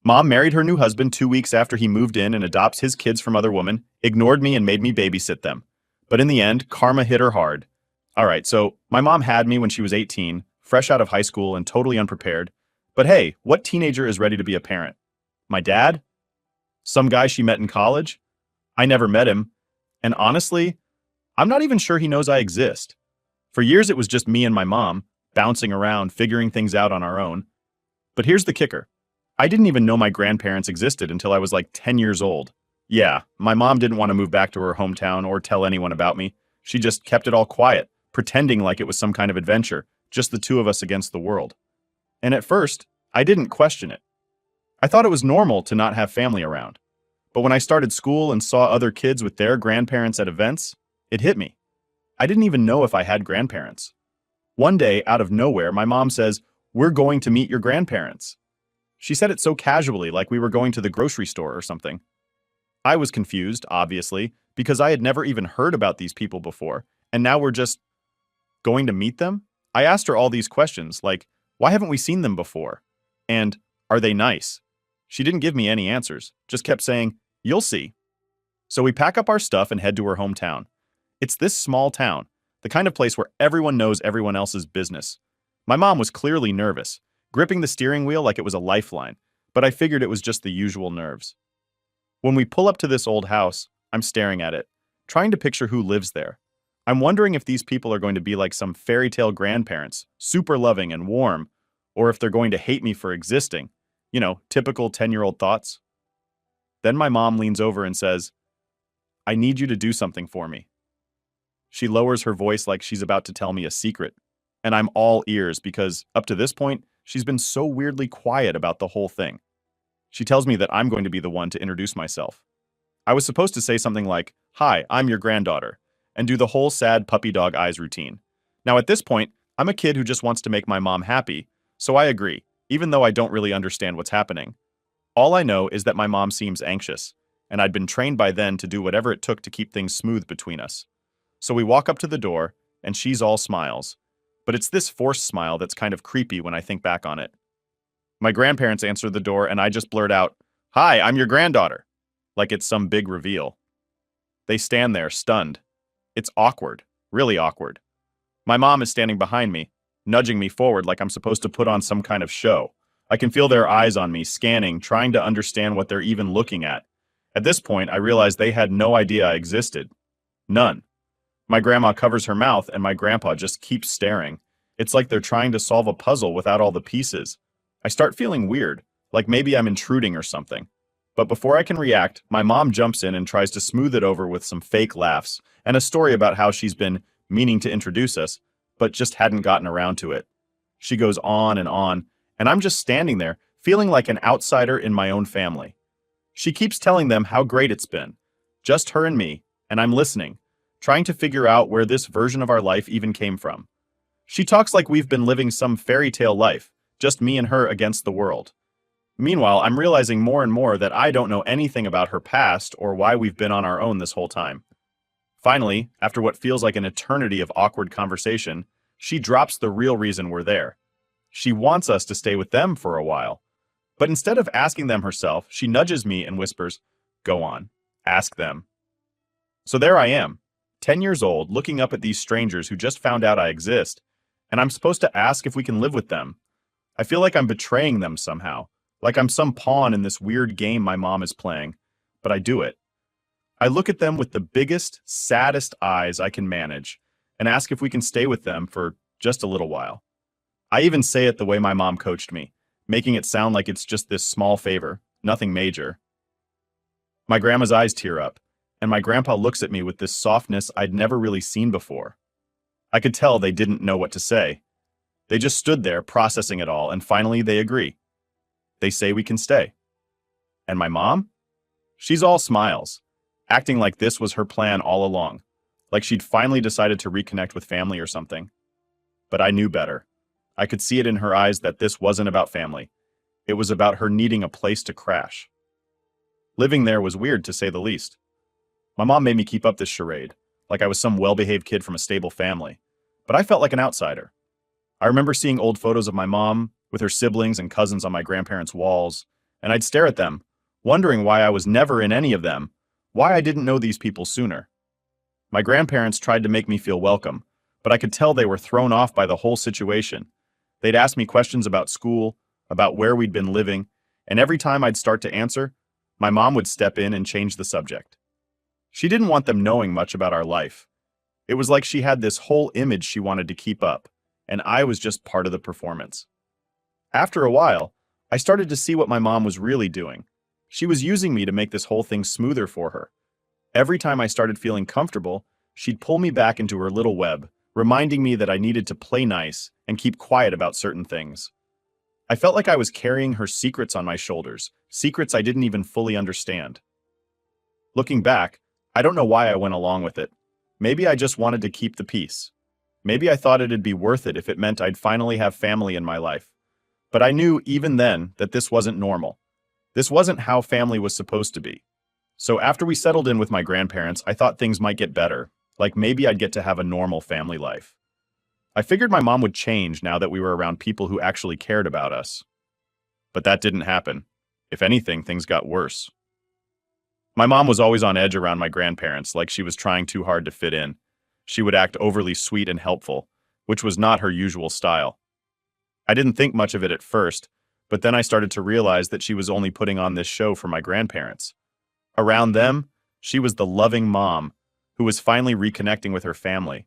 Mom married her new husband 2 weeks after he moved in and adopts his kids from other women, ignored me and made me babysit them. But in the end, karma hit her hard. Alright, so my mom had me when she was 18, fresh out of high school and totally unprepared. But hey, what teenager is ready to be a parent? My dad? Some guy she met in college? I never met him. And honestly, I'm not even sure he knows I exist. For years it was just me and my mom, bouncing around, figuring things out on our own. But here's the kicker. I didn't even know my grandparents existed until I was like 10 years old. Yeah, my mom didn't want to move back to her hometown or tell anyone about me. She just kept it all quiet, pretending like it was some kind of adventure, just the two of us against the world. And at first, I didn't question it. I thought it was normal to not have family around. But when I started school and saw other kids with their grandparents at events, it hit me. I didn't even know if I had grandparents. One day, out of nowhere, my mom says, "We're going to meet your grandparents." She said it so casually, like we were going to the grocery store or something. I was confused, obviously, because I had never even heard about these people before, and now we're just going to meet them? I asked her all these questions, like, why haven't we seen them before? And, are they nice? She didn't give me any answers, just kept saying, "You'll see." So we pack up our stuff and head to her hometown. It's this small town, the kind of place where everyone knows everyone else's business. My mom was clearly nervous, gripping the steering wheel like it was a lifeline, but I figured it was just the usual nerves. When we pull up to this old house, I'm staring at it, trying to picture who lives there. I'm wondering if these people are going to be like some fairy tale grandparents, super loving and warm, or if they're going to hate me for existing. You know, typical 10-year-old thoughts. Then my mom leans over and says, "I need you to do something for me." She lowers her voice like she's about to tell me a secret, and I'm all ears because, up to this point, she's been so weirdly quiet about the whole thing. She tells me that I'm going to be the one to introduce myself. I was supposed to say something like, "Hi, I'm your granddaughter," and do the whole sad puppy dog eyes routine. Now at this point, I'm a kid who just wants to make my mom happy, so I agree, even though I don't really understand what's happening. All I know is that my mom seems anxious, and I'd been trained by then to do whatever it took to keep things smooth between us. So we walk up to the door, and she's all smiles. But it's this forced smile that's kind of creepy when I think back on it. My grandparents answer the door, and I just blurt out, "Hi, I'm your granddaughter," like it's some big reveal. They stand there, stunned. It's awkward, really awkward. My mom is standing behind me, nudging me forward like I'm supposed to put on some kind of show. I can feel their eyes on me, scanning, trying to understand what they're even looking at. At this point, I realize they had no idea I existed. None. My grandma covers her mouth, and my grandpa just keeps staring. It's like they're trying to solve a puzzle without all the pieces. I start feeling weird, like maybe I'm intruding or something. But before I can react, my mom jumps in and tries to smooth it over with some fake laughs and a story about how she's been meaning to introduce us, but just hadn't gotten around to it. She goes on, and I'm just standing there, feeling like an outsider in my own family. She keeps telling them how great it's been, just her and me, and I'm listening, trying to figure out where this version of our life even came from. She talks like we've been living some fairy tale life, just me and her against the world. Meanwhile, I'm realizing more and more that I don't know anything about her past or why we've been on our own this whole time. Finally, after what feels like an eternity of awkward conversation, she drops the real reason we're there. She wants us to stay with them for a while. But instead of asking them herself, she nudges me and whispers, "Go on, ask them." So there I am, 10 years old, looking up at these strangers who just found out I exist, and I'm supposed to ask if we can live with them. I feel like I'm betraying them somehow, like I'm some pawn in this weird game my mom is playing, but I do it. I look at them with the biggest, saddest eyes I can manage, and ask if we can stay with them for just a little while. I even say it the way my mom coached me, making it sound like it's just this small favor, nothing major. My grandma's eyes tear up, and my grandpa looks at me with this softness I'd never really seen before. I could tell they didn't know what to say. They just stood there processing it all, and finally they agree. They say we can stay. And my mom? She's all smiles, acting like this was her plan all along, like she'd finally decided to reconnect with family or something. But I knew better. I could see it in her eyes that this wasn't about family. It was about her needing a place to crash. Living there was weird, to say the least. My mom made me keep up this charade, like I was some well-behaved kid from a stable family, but I felt like an outsider. I remember seeing old photos of my mom with her siblings and cousins on my grandparents' walls, and I'd stare at them, wondering why I was never in any of them, why I didn't know these people sooner. My grandparents tried to make me feel welcome, but I could tell they were thrown off by the whole situation. They'd ask me questions about school, about where we'd been living, and every time I'd start to answer, my mom would step in and change the subject. She didn't want them knowing much about our life. It was like she had this whole image she wanted to keep up, and I was just part of the performance. After a while, I started to see what my mom was really doing. She was using me to make this whole thing smoother for her. Every time I started feeling comfortable, she'd pull me back into her little web, reminding me that I needed to play nice and keep quiet about certain things. I felt like I was carrying her secrets on my shoulders, secrets I didn't even fully understand. Looking back, I don't know why I went along with it. Maybe I just wanted to keep the peace. Maybe I thought it'd be worth it if it meant I'd finally have family in my life. But I knew even then that this wasn't normal. This wasn't how family was supposed to be. So after we settled in with my grandparents, I thought things might get better, like maybe I'd get to have a normal family life. I figured my mom would change now that we were around people who actually cared about us. But that didn't happen. If anything, things got worse. My mom was always on edge around my grandparents, like she was trying too hard to fit in. She would act overly sweet and helpful, which was not her usual style. I didn't think much of it at first, but then I started to realize that she was only putting on this show for my grandparents. Around them, she was the loving mom who was finally reconnecting with her family.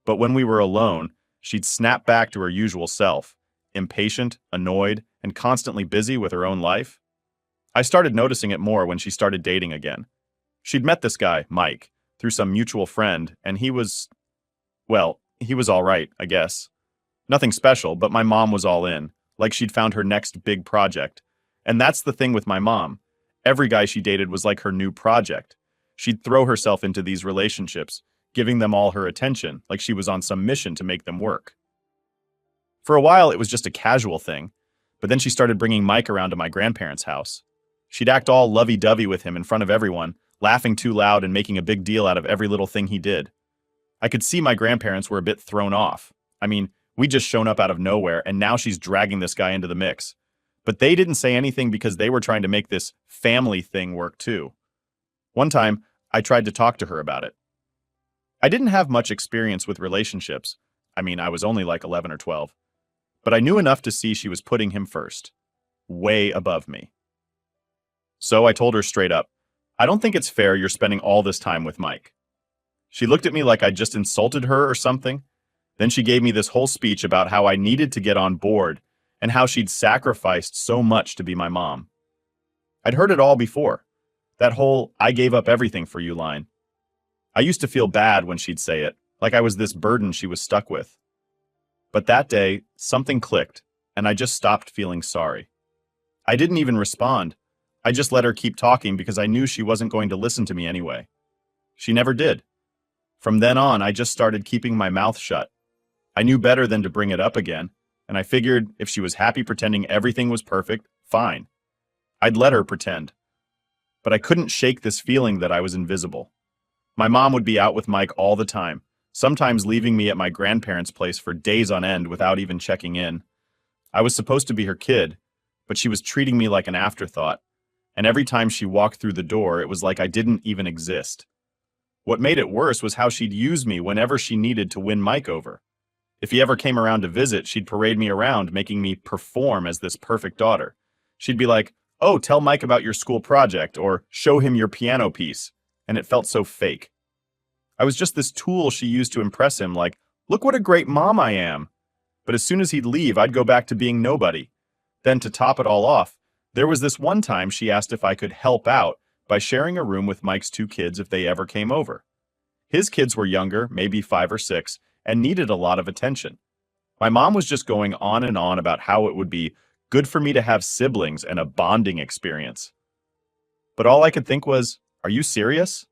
But when we were alone, she'd snap back to her usual self, impatient, annoyed, and constantly busy with her own life. I started noticing it more when she started dating again. She'd met this guy, Mike, through some mutual friend, and he was all right, I guess. Nothing special, but my mom was all in, like she'd found her next big project. And that's the thing with my mom. Every guy she dated was like her new project. She'd throw herself into these relationships, giving them all her attention, like she was on some mission to make them work. For a while, it was just a casual thing, but then she started bringing Mike around to my grandparents' house. She'd act all lovey-dovey with him in front of everyone, laughing too loud and making a big deal out of every little thing he did. I could see my grandparents were a bit thrown off. I mean, we'd just shown up out of nowhere, and now she's dragging this guy into the mix. But they didn't say anything because they were trying to make this family thing work too. One time, I tried to talk to her about it. I didn't have much experience with relationships. I mean, I was only like 11 or 12. But I knew enough to see she was putting him first. Way above me. So I told her straight up, I don't think it's fair you're spending all this time with Mike. She looked at me like I'd just insulted her or something. Then she gave me this whole speech about how I needed to get on board and how she'd sacrificed so much to be my mom. I'd heard it all before. That whole I gave up everything for you line. I used to feel bad when she'd say it, like I was this burden she was stuck with. But that day, something clicked, and I just stopped feeling sorry. I didn't even respond. I just let her keep talking because I knew she wasn't going to listen to me anyway. She never did. From then on, I just started keeping my mouth shut. I knew better than to bring it up again, and I figured if she was happy pretending everything was perfect, fine. I'd let her pretend. But I couldn't shake this feeling that I was invisible. My mom would be out with Mike all the time, sometimes leaving me at my grandparents' place for days on end without even checking in. I was supposed to be her kid, but she was treating me like an afterthought, and every time she walked through the door, it was like I didn't even exist. What made it worse was how she'd use me whenever she needed to win Mike over. If he ever came around to visit, she'd parade me around, making me perform as this perfect daughter. She'd be like, "Oh, tell Mike about your school project," or "show him your piano piece," and it felt so fake. I was just this tool she used to impress him, like, "Look what a great mom I am." But as soon as he'd leave, I'd go back to being nobody. Then to top it all off, there was this one time she asked if I could help out by sharing a room with Mike's two kids if they ever came over. His kids were younger, maybe 5 or 6, and needed a lot of attention. My mom was just going on and on about how it would be good for me to have siblings and a bonding experience. But all I could think was, are you serious?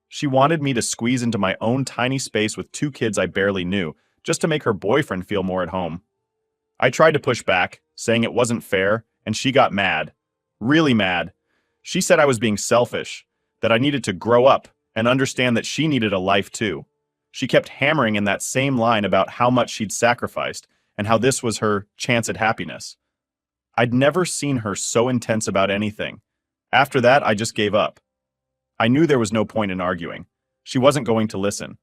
She wanted me to squeeze into my own tiny space with 2 kids I barely knew, just to make her boyfriend feel more at home. I tried to push back, saying it wasn't fair, and she got mad. Really mad. She said I was being selfish, that I needed to grow up and understand that she needed a life too. She kept hammering in that same line about how much she'd sacrificed and how this was her chance at happiness. I'd never seen her so intense about anything. After that, I just gave up. I knew there was no point in arguing. She wasn't going to listen.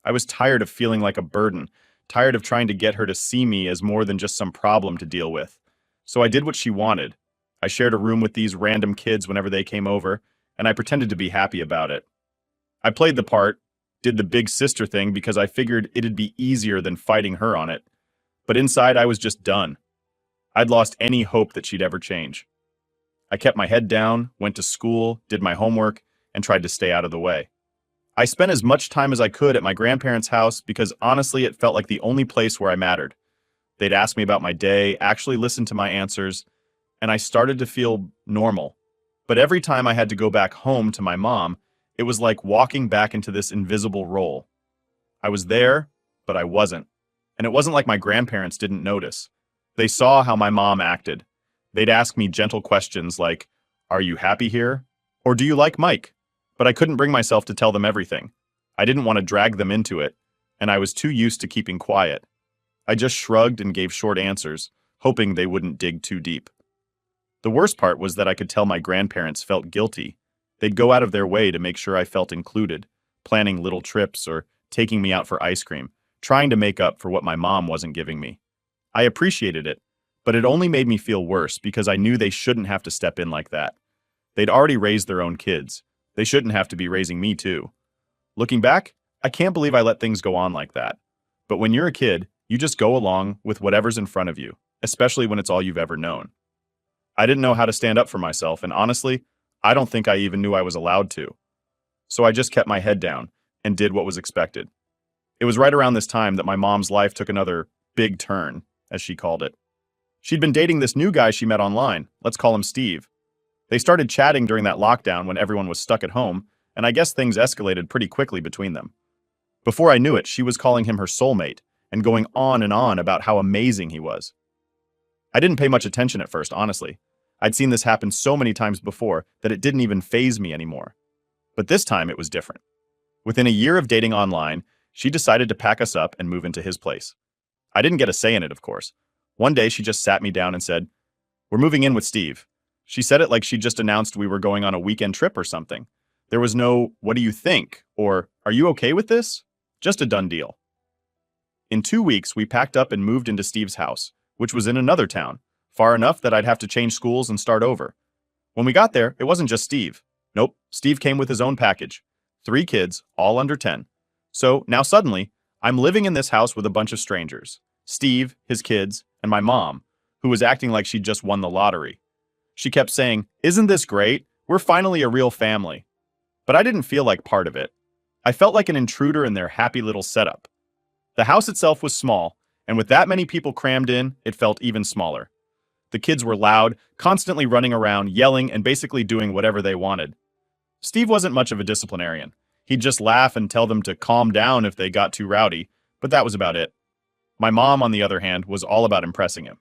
I was tired of feeling like a burden, tired of trying to get her to see me as more than just some problem to deal with. So I did what she wanted. I shared a room with these random kids whenever they came over, and I pretended to be happy about it. I played the part, did the big sister thing because I figured it'd be easier than fighting her on it. But inside, I was just done. I'd lost any hope that she'd ever change. I kept my head down, went to school, did my homework, and tried to stay out of the way. I spent as much time as I could at my grandparents' house because honestly, it felt like the only place where I mattered. They'd ask me about my day, actually listen to my answers, and I started to feel normal. But every time I had to go back home to my mom, it was like walking back into this invisible role. I was there, but I wasn't. And it wasn't like my grandparents didn't notice. They saw how my mom acted. They'd ask me gentle questions like, "Are you happy here?" Or "Do you like Mike?" But I couldn't bring myself to tell them everything. I didn't want to drag them into it, and I was too used to keeping quiet. I just shrugged and gave short answers, hoping they wouldn't dig too deep. The worst part was that I could tell my grandparents felt guilty. They'd go out of their way to make sure I felt included, planning little trips or taking me out for ice cream, trying to make up for what my mom wasn't giving me. I appreciated it, but it only made me feel worse because I knew they shouldn't have to step in like that. They'd already raised their own kids. They shouldn't have to be raising me too. Looking back, I can't believe I let things go on like that. But when you're a kid, you just go along with whatever's in front of you, especially when it's all you've ever known. I didn't know how to stand up for myself, and honestly, I don't think I even knew I was allowed to. So I just kept my head down and did what was expected. It was right around this time that my mom's life took another big turn, as she called it. She'd been dating this new guy she met online. Let's call him Steve. They started chatting during that lockdown when everyone was stuck at home, and I guess things escalated pretty quickly between them. Before I knew it, she was calling him her soulmate and going on and on about how amazing he was. I didn't pay much attention at first, honestly. I'd seen this happen so many times before that it didn't even faze me anymore. But this time it was different. Within a year of dating online, she decided to pack us up and move into his place. I didn't get a say in it, of course. One day she just sat me down and said, "We're moving in with Steve." She said it like she just announced we were going on a weekend trip or something. There was no, "What do you think?" or "Are you okay with this?" Just a done deal. In 2 weeks, we packed up and moved into Steve's house, which was in another town, far enough that I'd have to change schools and start over. When we got there, it wasn't just Steve. Nope, Steve came with his own package. 3 kids, all under 10. So now suddenly, I'm living in this house with a bunch of strangers. Steve, his kids, and my mom, who was acting like she'd just won the lottery. She kept saying, "Isn't this great? We're finally a real family." But I didn't feel like part of it. I felt like an intruder in their happy little setup. The house itself was small, and with that many people crammed in, it felt even smaller. The kids were loud, constantly running around, yelling, and basically doing whatever they wanted. Steve wasn't much of a disciplinarian. He'd just laugh and tell them to calm down if they got too rowdy, but that was about it. My mom, on the other hand, was all about impressing him.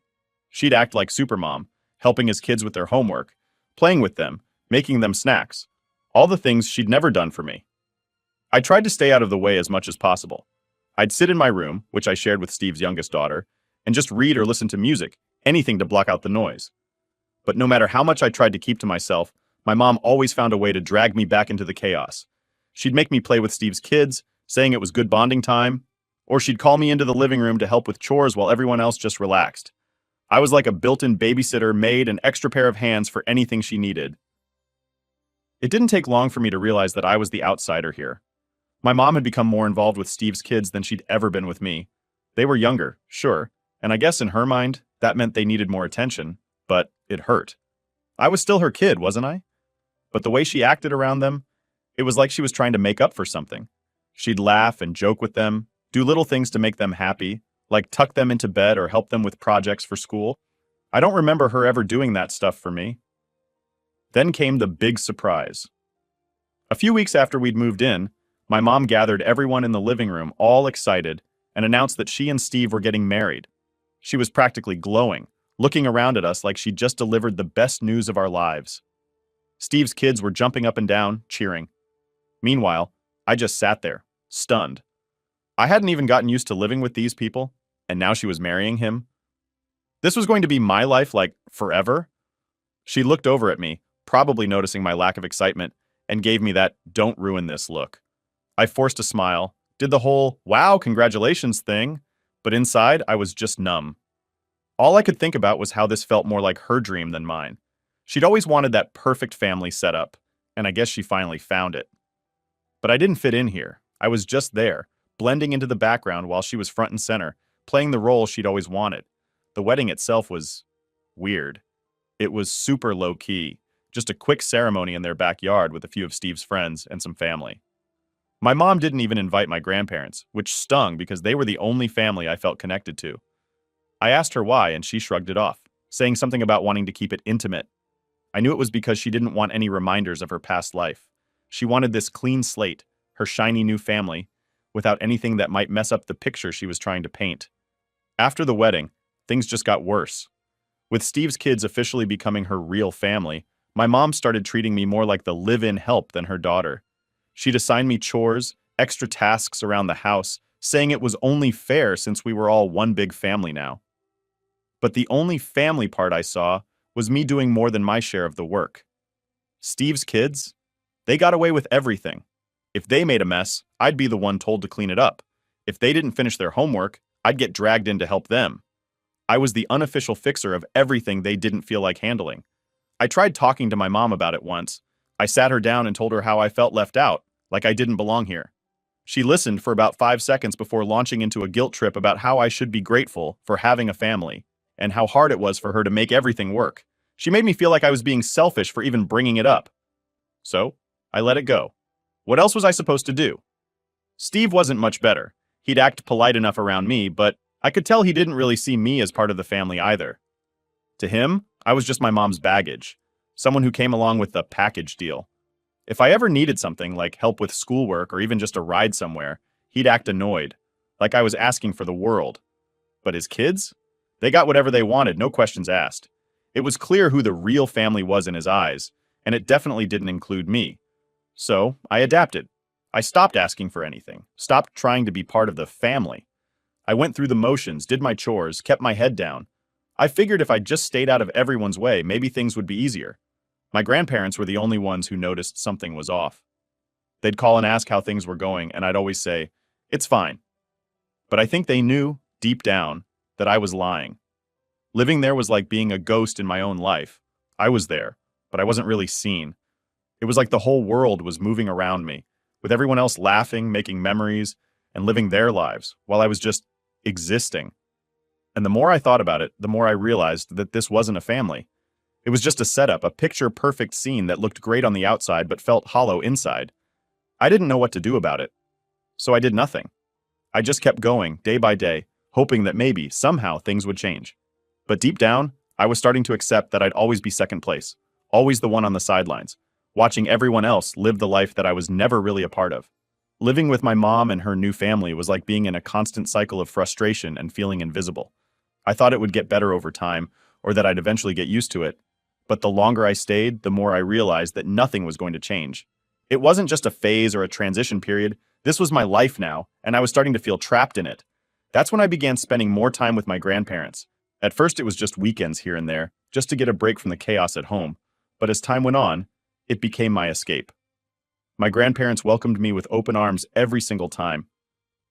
She'd act like Supermom, helping his kids with their homework, playing with them, making them snacks. All the things she'd never done for me. I tried to stay out of the way as much as possible. I'd sit in my room, which I shared with Steve's youngest daughter, and just read or listen to music, anything to block out the noise. But no matter how much I tried to keep to myself, my mom always found a way to drag me back into the chaos. She'd make me play with Steve's kids, saying it was good bonding time, or she'd call me into the living room to help with chores while everyone else just relaxed. I was like a built-in babysitter, maid, an extra pair of hands for anything she needed. It didn't take long for me to realize that I was the outsider here. My mom had become more involved with Steve's kids than she'd ever been with me. They were younger, sure, and I guess in her mind, that meant they needed more attention, but it hurt. I was still her kid, wasn't I? But the way she acted around them, it was like she was trying to make up for something. She'd laugh and joke with them, do little things to make them happy, like tuck them into bed or help them with projects for school. I don't remember her ever doing that stuff for me. Then came the big surprise. A few weeks after we'd moved in, my mom gathered everyone in the living room, all excited, and announced that she and Steve were getting married. She was practically glowing, looking around at us like she'd just delivered the best news of our lives. Steve's kids were jumping up and down, cheering. Meanwhile, I just sat there, stunned. I hadn't even gotten used to living with these people, and now she was marrying him. This was going to be my life, like, forever? She looked over at me, probably noticing my lack of excitement, and gave me that "don't ruin this" look. I forced a smile, did the whole "wow, congratulations" thing, but inside I was just numb. All I could think about was how this felt more like her dream than mine. She'd always wanted that perfect family setup, and I guess she finally found it. But I didn't fit in here. I was just there, blending into the background while she was front and center, playing the role she'd always wanted. The wedding itself was weird. It was super low-key, just a quick ceremony in their backyard with a few of Steve's friends and some family. My mom didn't even invite my grandparents, which stung because they were the only family I felt connected to. I asked her why, and she shrugged it off, saying something about wanting to keep it intimate. I knew it was because she didn't want any reminders of her past life. She wanted this clean slate, her shiny new family, without anything that might mess up the picture she was trying to paint. After the wedding, things just got worse. With Steve's kids officially becoming her real family, my mom started treating me more like the live-in help than her daughter. She'd assign me chores, extra tasks around the house, saying it was only fair since we were all one big family now. But the only family part I saw was me doing more than my share of the work. Steve's kids? They got away with everything. If they made a mess, I'd be the one told to clean it up. If they didn't finish their homework, I'd get dragged in to help them. I was the unofficial fixer of everything they didn't feel like handling. I tried talking to my mom about it once. I sat her down and told her how I felt left out, like I didn't belong here. She listened for about 5 seconds before launching into a guilt trip about how I should be grateful for having a family, and how hard it was for her to make everything work. She made me feel like I was being selfish for even bringing it up. So, I let it go. What else was I supposed to do? Steve wasn't much better. He'd act polite enough around me, but I could tell he didn't really see me as part of the family either. To him, I was just my mom's baggage, someone who came along with the package deal. If I ever needed something, like help with schoolwork or even just a ride somewhere, he'd act annoyed, like I was asking for the world. But his kids? They got whatever they wanted, no questions asked. It was clear who the real family was in his eyes, and it definitely didn't include me. So, I adapted. I stopped asking for anything, stopped trying to be part of the family. I went through the motions, did my chores, kept my head down. I figured if I just stayed out of everyone's way, maybe things would be easier. My grandparents were the only ones who noticed something was off. They'd call and ask how things were going, and I'd always say, "It's fine." But I think they knew, deep down, that I was lying. Living there was like being a ghost in my own life. I was there, but I wasn't really seen. It was like the whole world was moving around me, with everyone else laughing, making memories, and living their lives, while I was just existing. And the more I thought about it, the more I realized that this wasn't a family. It was just a setup, a picture-perfect scene that looked great on the outside but felt hollow inside. I didn't know what to do about it, so I did nothing. I just kept going, day by day, hoping that maybe, somehow, things would change. But deep down, I was starting to accept that I'd always be second place, always the one on the sidelines, watching everyone else live the life that I was never really a part of. Living with my mom and her new family was like being in a constant cycle of frustration and feeling invisible. I thought it would get better over time, or that I'd eventually get used to it. But the longer I stayed, the more I realized that nothing was going to change. It wasn't just a phase or a transition period. This was my life now, and I was starting to feel trapped in it. That's when I began spending more time with my grandparents. At first, it was just weekends here and there, just to get a break from the chaos at home. But as time went on, it became my escape. My grandparents welcomed me with open arms every single time.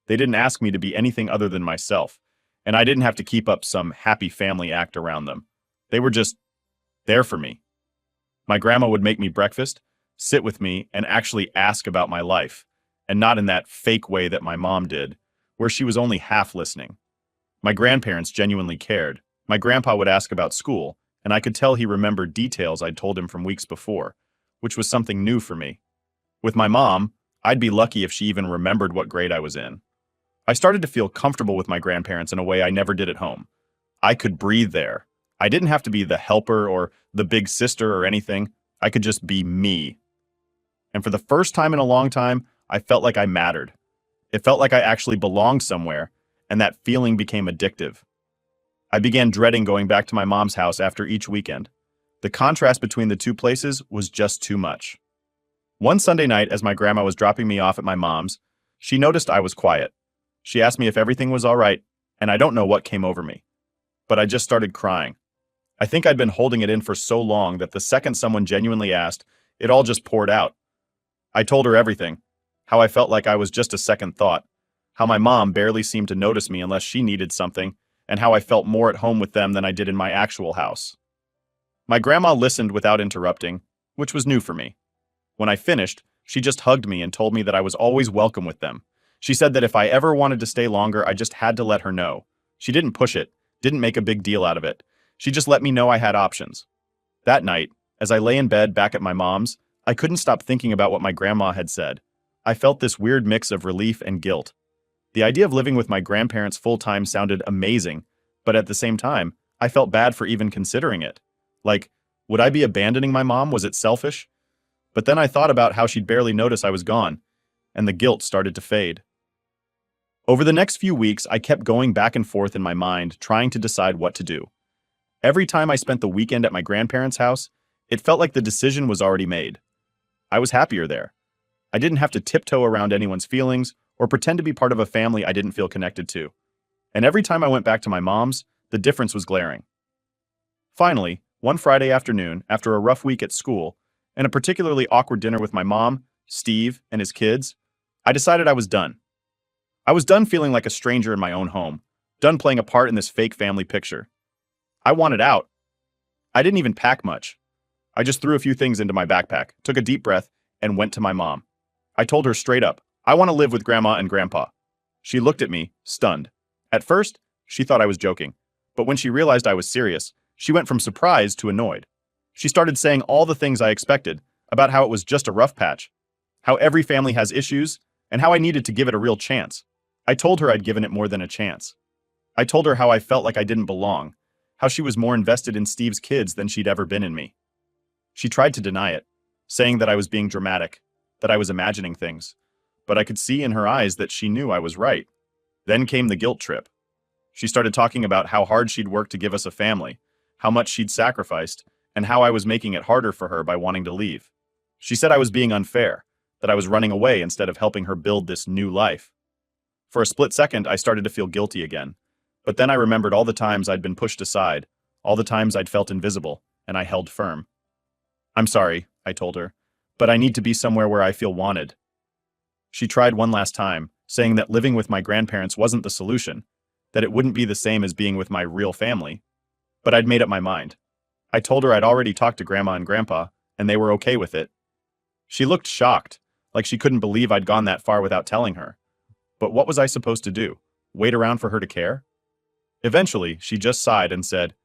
They didn't ask me to be anything other than myself, and I didn't have to keep up some happy family act around them. They were just there for me. My grandma would make me breakfast, sit with me, and actually ask about my life, and not in that fake way that my mom did, where she was only half listening. My grandparents genuinely cared. My grandpa would ask about school, and I could tell he remembered details I'd told him from weeks before, which was something new for me. With my mom, I'd be lucky if she even remembered what grade I was in. I started to feel comfortable with my grandparents in a way I never did at home. I could breathe there. I didn't have to be the helper or the big sister or anything. I could just be me. And for the first time in a long time, I felt like I mattered. It felt like I actually belonged somewhere, and that feeling became addictive. I began dreading going back to my mom's house after each weekend. The contrast between the two places was just too much. One Sunday night, as my grandma was dropping me off at my mom's, she noticed I was quiet. She asked me if everything was all right, and I don't know what came over me. but I just started crying. I think I'd been holding it in for so long that the second someone genuinely asked, it all just poured out. I told her everything. How I felt like I was just a second thought. How my mom barely seemed to notice me unless she needed something, and how I felt more at home with them than I did in my actual house. My grandma listened without interrupting, which was new for me. When I finished, she just hugged me and told me that I was always welcome with them. She said that if I ever wanted to stay longer, I just had to let her know. She didn't push it, didn't make a big deal out of it. She just let me know I had options. That night, as I lay in bed back at my mom's, I couldn't stop thinking about what my grandma had said. I felt this weird mix of relief and guilt. The idea of living with my grandparents full-time sounded amazing, but at the same time, I felt bad for even considering it. Like, would I be abandoning my mom? Was it selfish? But then I thought about how she'd barely notice I was gone, and the guilt started to fade. Over the next few weeks, I kept going back and forth in my mind, trying to decide what to do. Every time I spent the weekend at my grandparents' house, it felt like the decision was already made. I was happier there. I didn't have to tiptoe around anyone's feelings or pretend to be part of a family I didn't feel connected to. And every time I went back to my mom's, the difference was glaring. Finally, one Friday afternoon, after a rough week at school, and a particularly awkward dinner with my mom, Steve, and his kids, I decided I was done. I was done feeling like a stranger in my own home, done playing a part in this fake family picture. I wanted out. I didn't even pack much. I just threw a few things into my backpack, took a deep breath, and went to my mom. I told her straight up, I want to live with Grandma and Grandpa. She looked at me, stunned. At first, she thought I was joking, but when she realized I was serious, she went from surprised to annoyed. She started saying all the things I expected, about how it was just a rough patch, how every family has issues, and how I needed to give it a real chance. I told her I'd given it more than a chance. I told her how I felt like I didn't belong, how she was more invested in Steve's kids than she'd ever been in me. She tried to deny it, saying that I was being dramatic, that I was imagining things, but I could see in her eyes that she knew I was right. Then came the guilt trip. She started talking about how hard she'd worked to give us a family, how much she'd sacrificed, and how I was making it harder for her by wanting to leave. She said I was being unfair, that I was running away instead of helping her build this new life. For a split second, I started to feel guilty again, but then I remembered all the times I'd been pushed aside, all the times I'd felt invisible, and I held firm. I'm sorry, I told her, but I need to be somewhere where I feel wanted. She tried one last time, saying that living with my grandparents wasn't the solution, that it wouldn't be the same as being with my real family. But I'd made up my mind. I told her I'd already talked to Grandma and Grandpa, and they were okay with it. She looked shocked, like she couldn't believe I'd gone that far without telling her. But what was I supposed to do? Wait around for her to care? Eventually, she just sighed and said,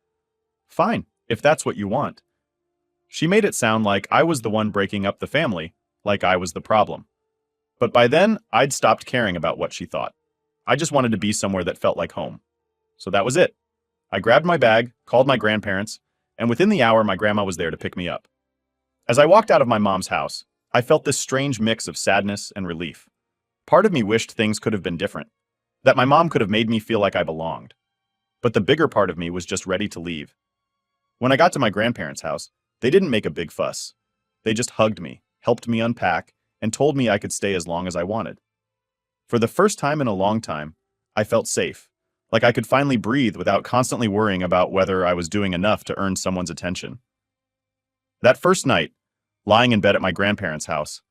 "Fine, if that's what you want." She made it sound like I was the one breaking up the family, like I was the problem. But by then, I'd stopped caring about what she thought. I just wanted to be somewhere that felt like home. So that was it. I grabbed my bag, called my grandparents, and within the hour, my grandma was there to pick me up. As I walked out of my mom's house, I felt this strange mix of sadness and relief. Part of me wished things could have been different, that my mom could have made me feel like I belonged. But the bigger part of me was just ready to leave. When I got to my grandparents' house, they didn't make a big fuss. They just hugged me, helped me unpack, and told me I could stay as long as I wanted. For the first time in a long time, I felt safe, like I could finally breathe without constantly worrying about whether I was doing enough to earn someone's attention. That first night, lying in bed at my grandparents' house,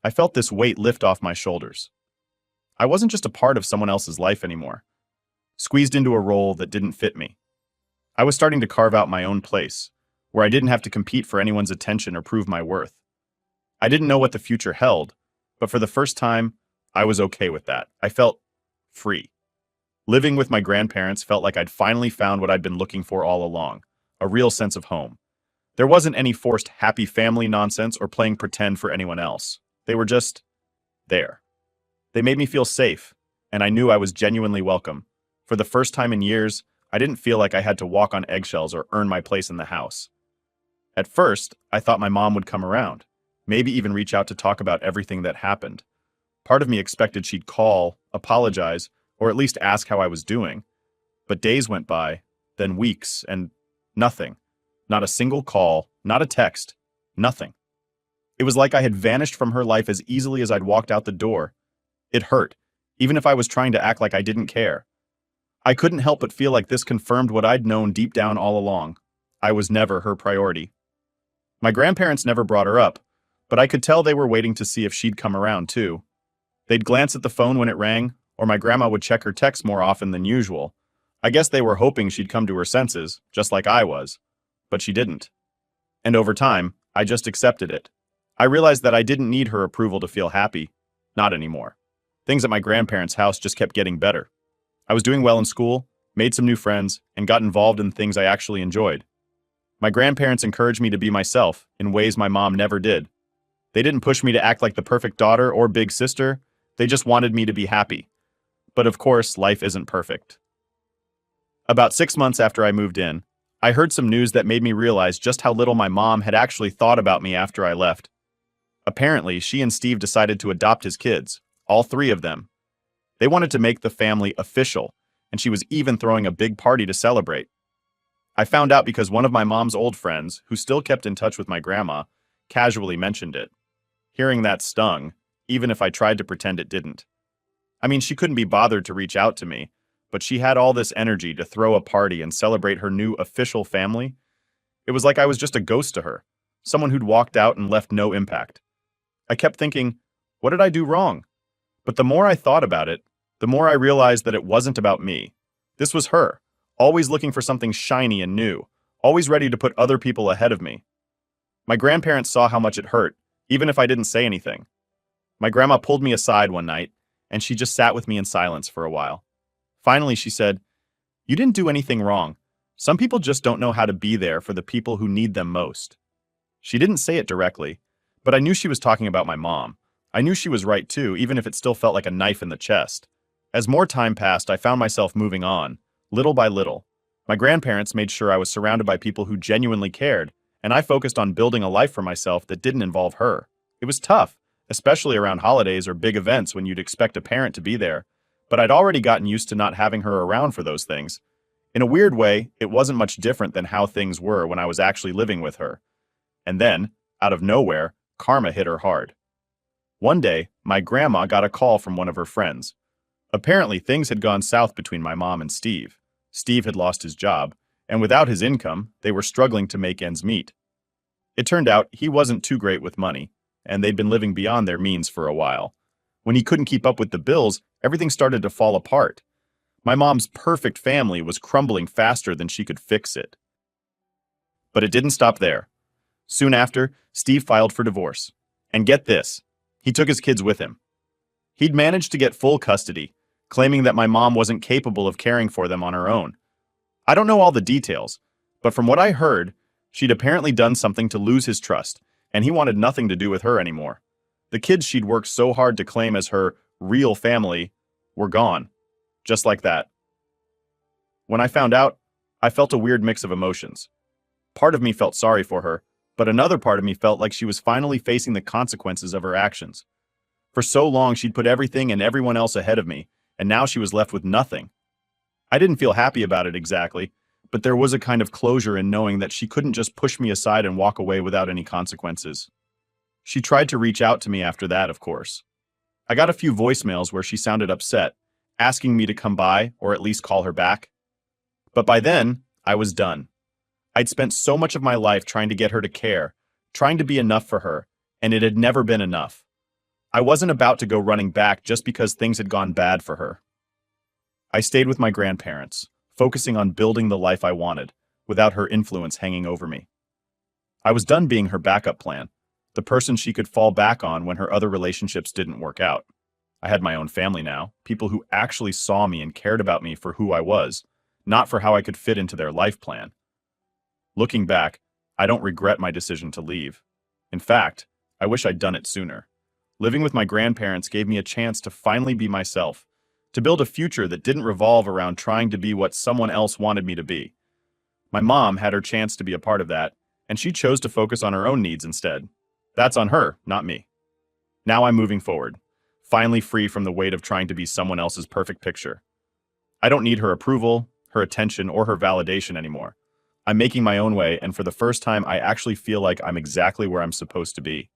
I felt this weight lift off my shoulders. I wasn't just a part of someone else's life anymore, squeezed into a role that didn't fit me. I was starting to carve out my own place, where I didn't have to compete for anyone's attention or prove my worth. I didn't know what the future held, but for the first time, I was okay with that. I felt free. Living with my grandparents felt like I'd finally found what I'd been looking for all along, a real sense of home. There wasn't any forced happy family nonsense or playing pretend for anyone else. They were just there. They made me feel safe, and I knew I was genuinely welcome. For the first time in years, I didn't feel like I had to walk on eggshells or earn my place in the house. At first, I thought my mom would come around, maybe even reach out to talk about everything that happened. Part of me expected she'd call, apologize, or at least ask how I was doing. But days went by, then weeks, and nothing. Not a single call, not a text, nothing. It was like I had vanished from her life as easily as I'd walked out the door. It hurt, even if I was trying to act like I didn't care. I couldn't help but feel like this confirmed what I'd known deep down all along. I was never her priority. My grandparents never brought her up, but I could tell they were waiting to see if she'd come around too. They'd glance at the phone when it rang, or my grandma would check her texts more often than usual. I guess they were hoping she'd come to her senses, just like I was. But she didn't. And over time, I just accepted it. I realized that I didn't need her approval to feel happy. Not anymore. Things at my grandparents' house just kept getting better. I was doing well in school, made some new friends, and got involved in things I actually enjoyed. My grandparents encouraged me to be myself in ways my mom never did. They didn't push me to act like the perfect daughter or big sister. They just wanted me to be happy. But of course, life isn't perfect. About 6 months after I moved in, I heard some news that made me realize just how little my mom had actually thought about me after I left. Apparently, she and Steve decided to adopt his kids, all three of them. They wanted to make the family official, and she was even throwing a big party to celebrate. I found out because one of my mom's old friends, who still kept in touch with my grandma, casually mentioned it. Hearing that stung, even if I tried to pretend it didn't. I mean, she couldn't be bothered to reach out to me, but she had all this energy to throw a party and celebrate her new official family. It was like I was just a ghost to her, someone who'd walked out and left no impact. I kept thinking, what did I do wrong? But the more I thought about it, the more I realized that it wasn't about me. This was her, always looking for something shiny and new, always ready to put other people ahead of me. My grandparents saw how much it hurt, even if I didn't say anything. My grandma pulled me aside one night, and she just sat with me in silence for a while. Finally, she said, "You didn't do anything wrong. Some people just don't know how to be there for the people who need them most." She didn't say it directly, but I knew she was talking about my mom. I knew she was right too, even if it still felt like a knife in the chest. As more time passed, I found myself moving on, little by little. My grandparents made sure I was surrounded by people who genuinely cared, and I focused on building a life for myself that didn't involve her. It was tough, especially around holidays or big events when you'd expect a parent to be there, but I'd already gotten used to not having her around for those things. In a weird way, it wasn't much different than how things were when I was actually living with her. And then, out of nowhere, karma hit her hard. One day, my grandma got a call from one of her friends. Apparently, things had gone south between my mom and Steve. Steve had lost his job, and without his income, they were struggling to make ends meet. It turned out he wasn't too great with money, and they'd been living beyond their means for a while. When he couldn't keep up with the bills, everything started to fall apart. My mom's perfect family was crumbling faster than she could fix it. But it didn't stop there. Soon after, Steve filed for divorce. And get this, he took his kids with him. He'd managed to get full custody, claiming that my mom wasn't capable of caring for them on her own. I don't know all the details, but from what I heard, she'd apparently done something to lose his trust, and he wanted nothing to do with her anymore. The kids she'd worked so hard to claim as her real family were gone, just like that. When I found out, I felt a weird mix of emotions. Part of me felt sorry for her, but another part of me felt like she was finally facing the consequences of her actions. For so long, she'd put everything and everyone else ahead of me, and now she was left with nothing. I didn't feel happy about it exactly, but there was a kind of closure in knowing that she couldn't just push me aside and walk away without any consequences. She tried to reach out to me after that, of course. I got a few voicemails where she sounded upset, asking me to come by or at least call her back. But by then, I was done. I'd spent so much of my life trying to get her to care, trying to be enough for her, and it had never been enough. I wasn't about to go running back just because things had gone bad for her. I stayed with my grandparents, focusing on building the life I wanted, without her influence hanging over me. I was done being her backup plan, the person she could fall back on when her other relationships didn't work out. I had my own family now, people who actually saw me and cared about me for who I was, not for how I could fit into their life plan. Looking back, I don't regret my decision to leave. In fact, I wish I'd done it sooner. Living with my grandparents gave me a chance to finally be myself, to build a future that didn't revolve around trying to be what someone else wanted me to be. My mom had her chance to be a part of that, and she chose to focus on her own needs instead. That's on her, not me. Now I'm moving forward, finally free from the weight of trying to be someone else's perfect picture. I don't need her approval, her attention, or her validation anymore. I'm making my own way, and for the first time, I actually feel like I'm exactly where I'm supposed to be.